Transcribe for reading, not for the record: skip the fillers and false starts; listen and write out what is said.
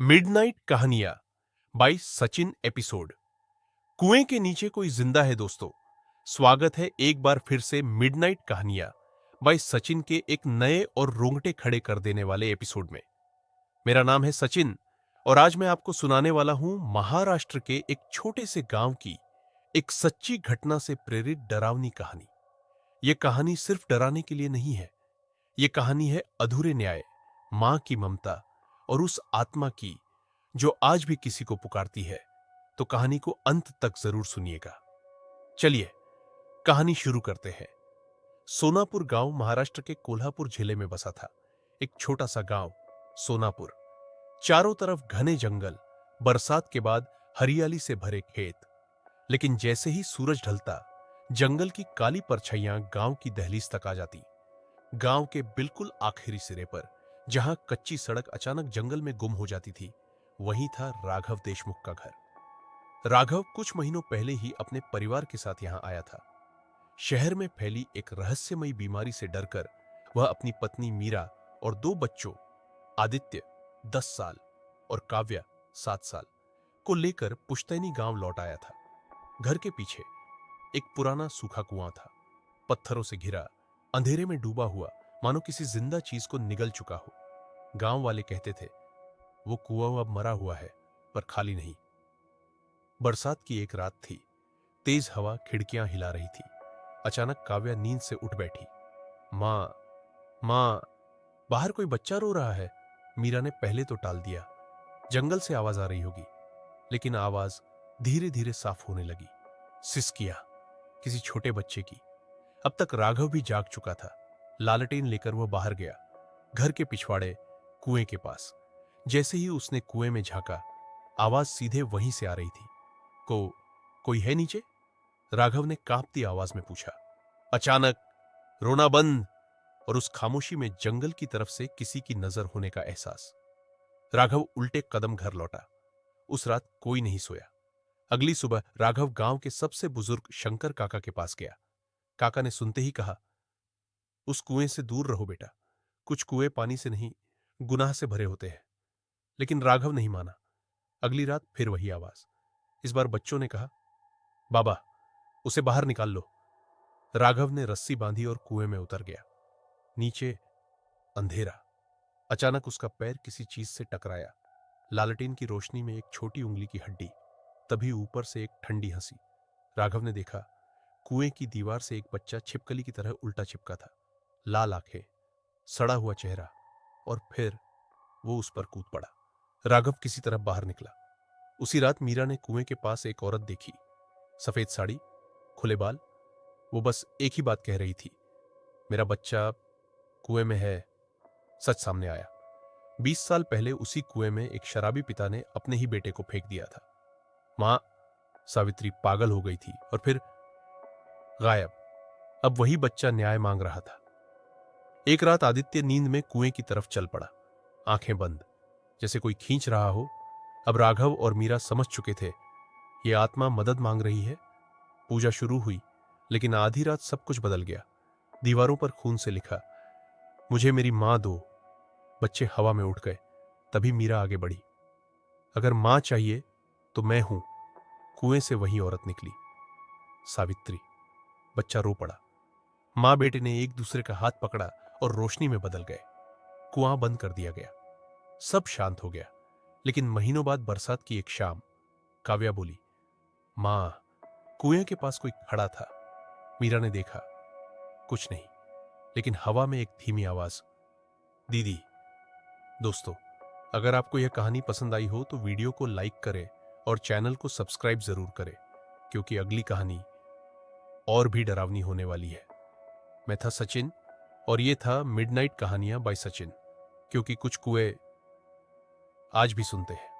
Midnight कहानियां bye Sachin episode. कुएं के नीचे कोई जिंदा है दोस्तों। स्वागत है एक बार फिर से मिडनाइट कहानियां बाय सचिन के एक नए और रोंगटे खड़े कर देने वाले एपिसोड में। मेरा नाम है सचिन और आज मैं आपको सुनाने वाला हूं महाराष्ट्र के एक छोटे से गांव की एक सच्ची घटना से प्रेरित डरावनी कहानी। यह कहानी सिर्फ डराने के लिए नहीं है। यह कहानी है अधूरे न्याय, मां की ममता और उस आत्मा की जो आज भी किसी को पुकारती है। तो कहानी को अंत तक जरूर सुनिएगा। चलिए कहानी शुरू करते हैं। सोनापुर गांव महाराष्ट्र के कोल्हापुर जिले में बसा था। एक छोटा सा गांव सोनापुर, चारों तरफ घने जंगल, बरसात के बाद हरियाली से भरे खेत। लेकिन जैसे ही सूरज ढलता, जंगल की काली परछाइयां गांव की दहलीज तक आ जाती। गांव के बिल्कुल आखिरी सिरे पर, जहां कच्ची सड़क अचानक जंगल में गुम हो जाती थी, वहीं था राघव देशमुख का घर। राघव कुछ महीनों पहले ही अपने परिवार के साथ यहां आया था। शहर में फैली एक रहस्यमयी बीमारी से डरकर वह अपनी पत्नी मीरा और दो बच्चों आदित्य 10 साल और काव्या 7 साल को लेकर पुश्तैनी गांव लौट आया था। घर के पीछे एक पुराना सूखा कुआं था, पत्थरों से घिरा, अंधेरे में डूबा हुआ, मानो किसी जिंदा चीज को निगल चुका हो। गांव वाले कहते थे वो कुआं अब मरा हुआ है, पर खाली नहीं। बरसात की एक रात थी। तेज हवा खिड़कियां हिला रही थी। अचानक काव्या नींद से उठ बैठी। मां, मां, बाहर कोई बच्चा रो रहा है। मीरा ने पहले तो टाल दिया, जंगल से आवाज आ रही होगी। लेकिन आवाज धीरे धीरे साफ होने लगी। सिसकियां, किसी छोटे बच्चे की। अब तक राघव भी जाग चुका था। लालटेन लेकर वह बाहर गया, घर के पिछवाड़े कुएं के पास। जैसे ही उसने कुएं में झांका, आवाज सीधे वहीं से आ रही थी। कोई है नीचे? राघव ने कांपती आवाज में पूछा। अचानक रोना बंद और उस खामोशी में जंगल की तरफ से किसी की नजर होने का एहसास। राघव उल्टे कदम घर लौटा। उस रात कोई नहीं सोया। अगली सुबह राघव गांव के सबसे बुजुर्ग शंकर काका के पास गया। काका ने सुनते ही कहा, उस कुएं से दूर रहो बेटा। कुछ कुएं पानी से नहीं, गुनाह से भरे होते हैं। लेकिन राघव नहीं माना। अगली रात फिर वही आवाज। इस बार बच्चों ने कहा, बाबा उसे बाहर निकाल लो। राघव ने रस्सी बांधी और कुएं में उतर गया। नीचे अंधेरा। अचानक उसका पैर किसी चीज से टकराया। लालटेन की रोशनी में एक छोटी उंगली की हड्डी। तभी ऊपर से एक ठंडी हंसी। राघव ने देखा, कुएं की दीवार से एक बच्चा छिपकली की तरह उल्टा चिपका था। लाल आंखें, सड़ा हुआ चेहरा, और फिर वो उस पर कूद पड़ा। राघव किसी तरह बाहर निकला। उसी रात मीरा ने कुएं के पास एक औरत देखी। सफेद साड़ी, खुले बाल। वो बस एक ही बात कह रही थी, मेरा बच्चा कुएं में है। सच सामने आया। 20 साल पहले उसी कुएं में एक शराबी पिता ने अपने ही बेटे को फेंक दिया था। मां सावित्री पागल हो गई थी और फिर गायब। अब वही बच्चा न्याय मांग रहा था। एक रात आदित्य नींद में कुएं की तरफ चल पड़ा, आंखें बंद, जैसे कोई खींच रहा हो। अब राघव और मीरा समझ चुके थे, ये आत्मा मदद मांग रही है। पूजा शुरू हुई, लेकिन आधी रात सब कुछ बदल गया। दीवारों पर खून से लिखा, मुझे मेरी मां दो। बच्चे हवा में उठ गए। तभी मीरा आगे बढ़ी। अगर मां चाहिए तो मैं हूं। कुएं से वही औरत निकली, सावित्री। बच्चा रो पड़ा। मां बेटे ने एक दूसरे का हाथ पकड़ा और रोशनी में बदल गए। कुआं बंद कर दिया गया। सब शांत हो गया। लेकिन महीनों बाद बरसात की एक शाम, काव्या बोली, मां, कुएं के पास कोई खड़ा था। मीरा ने देखा, कुछ नहीं, लेकिन हवा में एक धीमी आवाज, दीदी। दोस्तों, अगर आपको यह कहानी पसंद आई हो तो वीडियो को लाइक करें और चैनल को सब्सक्राइब जरूर करें, क्योंकि अगली कहानी और भी डरावनी होने वाली है। मैं था सचिन और यह था मिडनाइट कहानियां बाय सचिन, क्योंकि कुछ कुएं आज भी सुनते हैं।